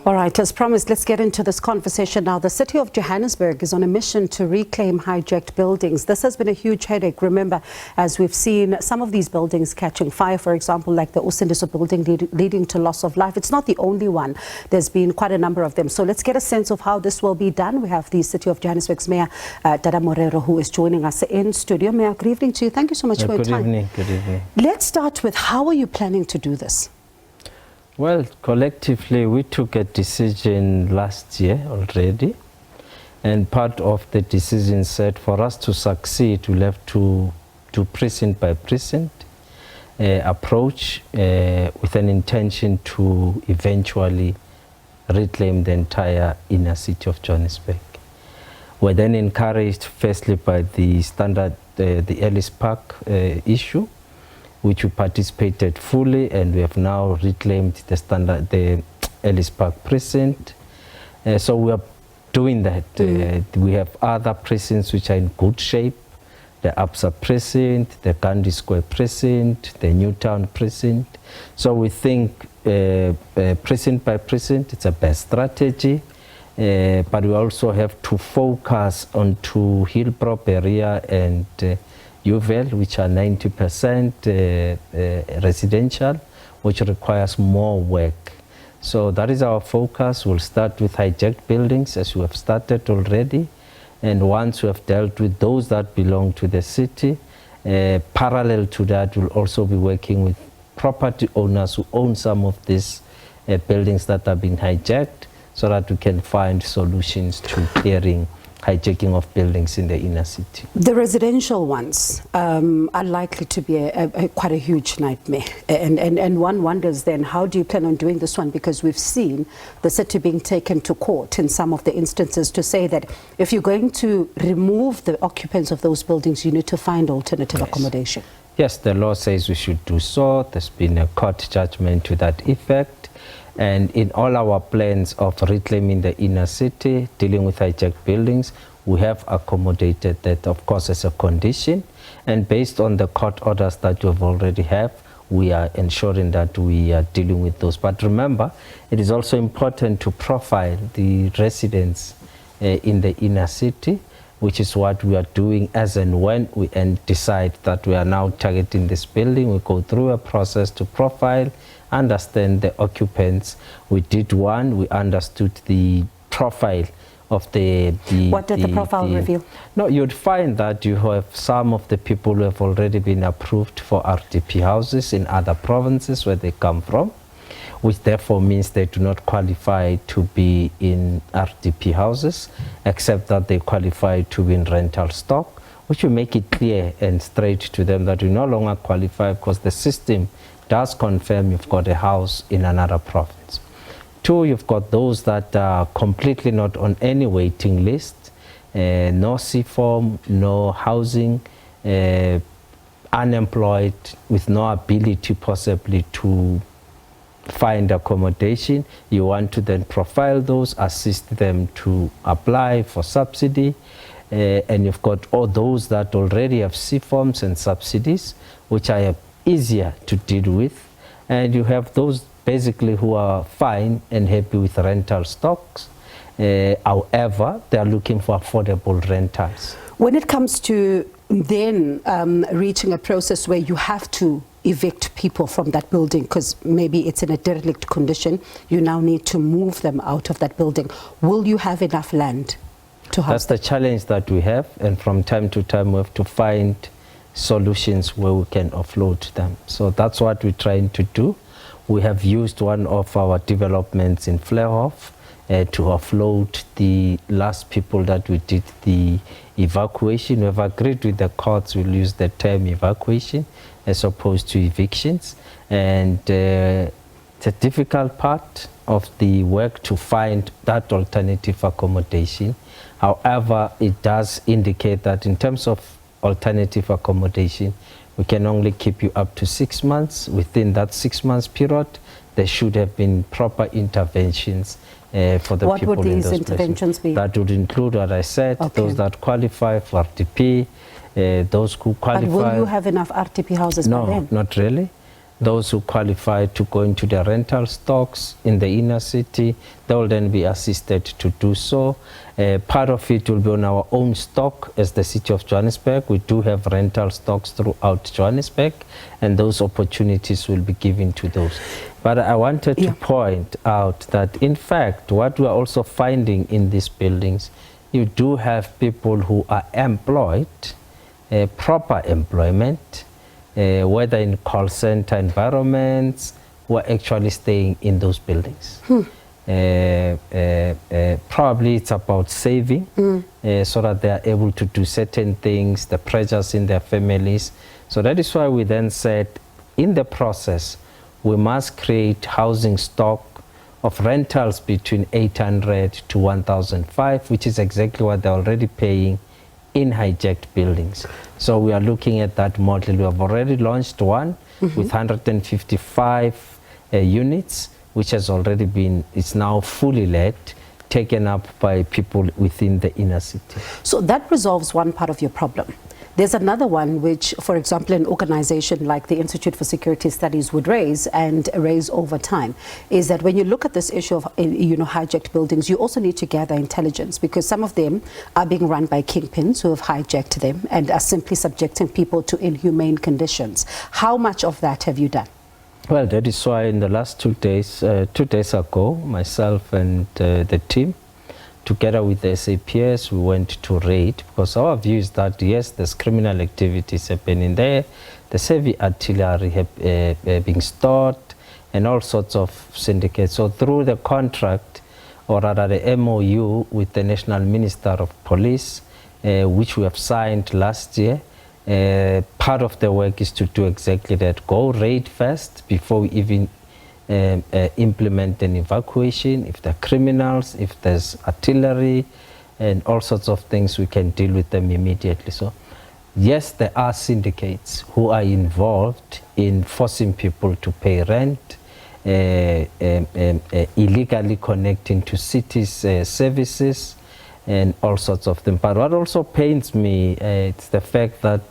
All right, as promised, let's get into this conversation now. The City of Johannesburg is on a mission to reclaim hijacked buildings. This has been a huge headache, remember, as we've seen some of these buildings catching fire, for example, like the Usindiso building leading to loss of life. It's not the only one. There's been quite a number of them. So let's get a sense of how this will be done. We have the City of Johannesburg's Mayor Dada Morero, who is joining us in studio. Mayor, good evening to you. Thank you so much for your time. Good evening. Let's start with, how are you planning to do this? Well, collectively, we took a decision last year already, and part of the decision said for us to succeed, we'll have to do precinct by precinct approach with an intention to eventually reclaim the entire inner city of Johannesburg. We're then encouraged firstly by the standard, the Ellis Park issue, which we participated fully, and we have now reclaimed the Ellis Park precinct. So we are doing that. We have other precincts which are in good shape: the Absa precinct, the Gandhi Square precinct, the Newtown precinct. So we think precinct by precinct, it's a best strategy. But we also have to focus onto Hillprop area and Uvel, which are 90% residential, which requires more work. So that is our focus. We'll start with hijacked buildings, as we have started already. And once we have dealt with those that belong to the city, parallel to that, we'll also be working with property owners who own some of these buildings that are being hijacked, so that we can find solutions to clearing hijacking of buildings in the inner city. The residential ones are likely to be quite a huge nightmare. And one wonders then, how do you plan on doing this one? Because we've seen the city being taken to court in some of the instances to say that if you're going to remove the occupants of those buildings, you need to find alternative accommodation. Yes, the law says we should do so. There's been a court judgment to that effect. And in all our plans of reclaiming the inner city, dealing with hijacked buildings, we have accommodated that, of course, as a condition. And based on the court orders that we already have, we are ensuring that we are dealing with those. But remember, it is also important to profile the residents in the inner city, which is what we are doing as and when we decide that we are now targeting this building. We go through a process to profile, understand the occupants. We did one, we understood the profile of the what did the profile reveal? No, you'd find that you have some of the people who have already been approved for RDP houses in other provinces where they come from, which therefore means they do not qualify to be in RDP houses, except that they qualify to be in rental stock, which will make it clear and straight to them that you no longer qualify because the system does confirm you've got a house in another province. Two, you've got those that are completely not on any waiting list, no C-form, no housing, unemployed, with no ability possibly to find accommodation. You want to then profile those, assist them to apply for subsidy, and you've got all those that already have C-forms and subsidies, which are easier to deal with, and you have those basically who are fine and happy with rental stocks. However, they are looking for affordable rentals. When it comes to then reaching a process where you have to evict people from that building because maybe it's in a derelict condition, you now need to move them out of that building. Will you have enough land to house? That's the challenge that we have, and from time to time we have to find solutions where we can offload them. So that's what we're trying to do. We have used one of our developments in Fleurhof to offload the last people that we did the evacuation. We've agreed with the courts we'll use the term evacuation as opposed to evictions. And it's a difficult part of the work to find that alternative accommodation. However, it does indicate that in terms of alternative accommodation, we can only keep you up to 6 months. Within that 6 months period, there should have been proper interventions for the people in those places. What would these interventions be? That would include what I said, those that qualify for RTP, those who qualify. But will you have enough RTP houses by then? No, not really. Those who qualify to go into the rental stocks in the inner city, they will then be assisted to do so. Part of it will be on our own stock as the City of Johannesburg. We do have rental stocks throughout Johannesburg, and those opportunities will be given to those. But I wanted to point out that, in fact, what we are also finding in these buildings, you do have people who are employed, proper employment, whether in call center environments, who are actually staying in those buildings. Probably it's about saving so that they are able to do certain things, the pressures in their families. So that is why we then said, in the process, we must create housing stock of rentals between 800 to 1,005, which is exactly what they're already paying in hijacked buildings. So we are looking at that model. We have already launched one with 155 units, which has already been, it's now fully let, taken up by people within the inner city. So that resolves one part of your problem. There's another one which, for example, an organization like the Institute for Security Studies would raise and raise over time, is that when you look at this issue of hijacked buildings, you also need to gather intelligence, because some of them are being run by kingpins who have hijacked them and are simply subjecting people to inhumane conditions. How much of that have you done? Well, that is why in the last 2 days, 2 days ago, myself and the team, together with the SABC, we went to raid, because our view is that, yes, there's criminal activities happening there, the heavy artillery being stored, and all sorts of syndicates. So through the contract, or rather the MOU with the National Minister of Police, which we have signed last year, part of the work is to do exactly that. Go raid first before we even implement an evacuation. If there are criminals, if there's artillery and all sorts of things, we can deal with them immediately. So yes, there are syndicates who are involved in forcing people to pay rent, illegally connecting to cities' services and all sorts of things. But what also pains me, it's the fact that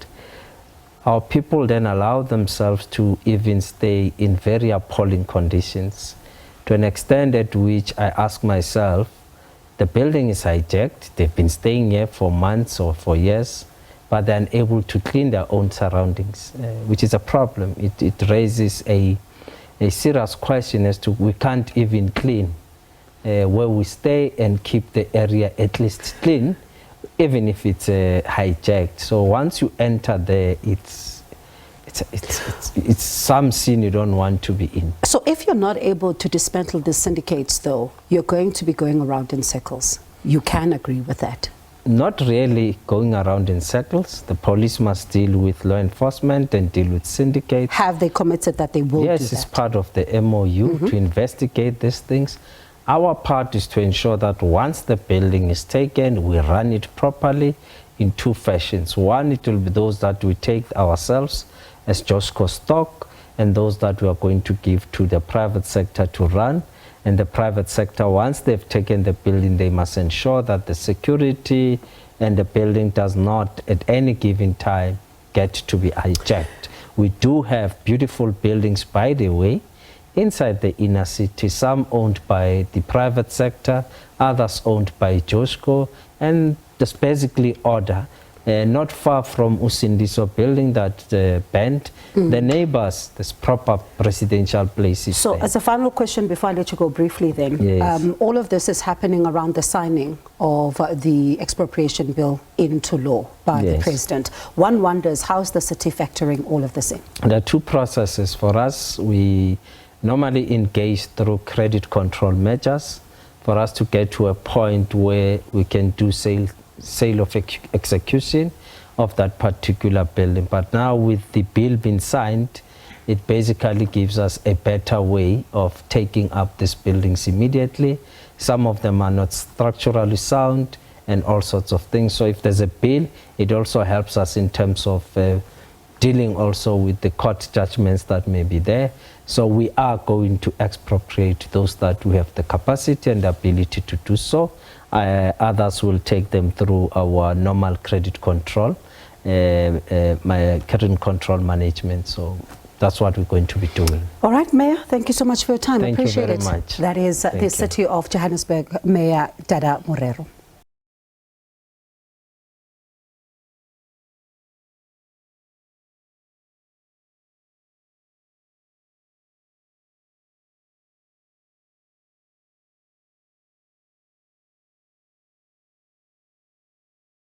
our people then allow themselves to even stay in very appalling conditions, to an extent at which I ask myself, the building is hijacked, they've been staying here for months or for years, but they're unable to clean their own surroundings, which is a problem. It raises a serious question as to, we can't even clean where we stay and keep the area at least clean, even if it's hijacked. So once you enter there, it's some scene you don't want to be in. So if you're not able to dismantle the syndicates, though, you're going to be going around in circles. You can agree with that? Not really going around in circles. The police must deal with law enforcement and deal with syndicates. Have they committed that they will do that? Yes, it's part of the MOU to investigate these things. Our part is to ensure that once the building is taken, we run it properly in two fashions. One, it will be those that we take ourselves as JOSCO stock, and those that we are going to give to the private sector to run. And the private sector, once they've taken the building, they must ensure that the security and the building does not at any given time get to be hijacked. We do have beautiful buildings, by the way, inside the inner city, some owned by the private sector, others owned by JOSCO, and just basically order. Not far from Usindiso building that burned, the neighbors, this proper residential places. So there. As a final question before I let you go briefly then, yes. All of this is happening around the signing of the expropriation bill into law by the president. One wonders, how's the city factoring all of this in? There are two processes for us. We normally engage through credit control measures for us to get to a point where we can do sale of execution of that particular building. But now with the bill being signed, it basically gives us a better way of taking up these buildings immediately. Some of them are not structurally sound and all sorts of things. So if there's a bill, it also helps us in terms of dealing also with the court judgments that may be there. So we are going to expropriate those that we have the capacity and the ability to do so. Others will take them through our normal credit control, credit control management. So that's what we're going to be doing. All right, Mayor, thank you so much for your time. Thank Appreciate you it. very much. That is the City of Johannesburg Mayor Dada Morero.